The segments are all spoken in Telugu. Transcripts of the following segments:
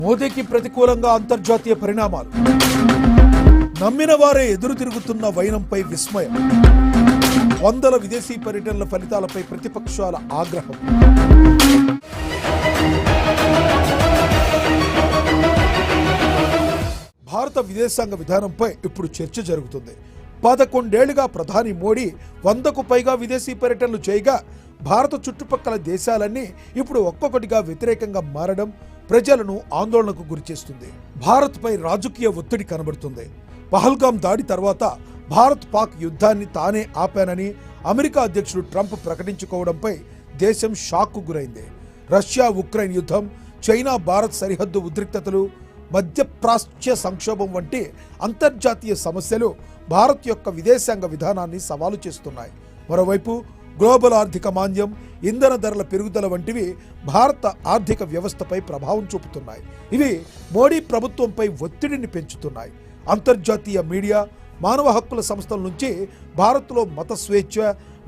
మోదీకి ప్రతికూలంగా అంతర్జాతీయ పరిణామాలు. నమ్మిన వారే ఎదురు తిరుగుతున్న వైనంపై విస్మయం. వందల విదేశీ పర్యటనల ఫలితాలపై ప్రతిపక్షాల ఆగ్రహం. భారత విదేశాంగ విధానంపై ఇప్పుడు చర్చ జరుగుతుంది. 11 ఏళ్లుగా ప్రధాని మోడీ 100కు పైగా విదేశీ పర్యటనలు చేయగా భారత చుట్టుపక్కల దేశాలన్నీ ఇప్పుడు ఒక్కొక్కటిగా వ్యతిరేకంగా మారడం ప్రజలను ఆందోళనకు గురిచేస్తుంది. భారత్పై రాజకీయ ఒత్తిడి కనబడుతుంది. పహల్గాం దాడి తర్వాత భారత్ పాక్ యుద్ధాన్ని తానే ఆపానని అమెరికా అధ్యక్షుడు ట్రంప్ ప్రకటించుకోవడంపై దేశం షాక్కు గురైంది. రష్యా ఉక్రెయిన్ యుద్ధం, చైనా భారత్ సరిహద్దు ఉద్రిక్తతలు, మధ్యప్రాచ్య సంక్షోభం వంటి అంతర్జాతీయ సమస్యలు భారత్ యొక్క విదేశాంగ విధానాన్ని సవాలు చేస్తున్నాయి. మరోవైపు గ్లోబల్ ఆర్థిక మాంద్యం, ఇంధన ధరల పెరుగుదల వంటివి భారత ఆర్థిక వ్యవస్థపై ప్రభావం చూపుతున్నాయి. ఇవి మోడీ ప్రభుత్వంపై ఒత్తిడిని పెంచుతున్నాయి. అంతర్జాతీయ మీడియా, మానవ హక్కుల సంస్థల నుంచి భారత్లో మత స్వేచ్ఛ,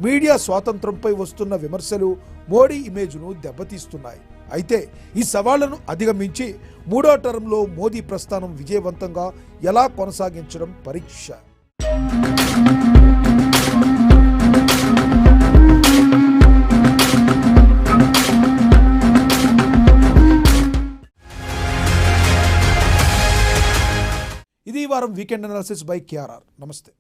మీడియా స్వాతంత్రంపై వస్తున్న విమర్శలు మోడీ ఇమేజ్ను దెబ్బతీస్తున్నాయి. అయితే ఈ సవాళ్లను అధిగమించి 3వ టర్మ్లో మోదీ ప్రస్థానం విజయవంతంగా ఎలా కొనసాగించడం పరీక్ష. ఇది ఈ వారం వీకెండ్ అనాలిసిస్ బై కేఆర్ఆర్. నమస్తే.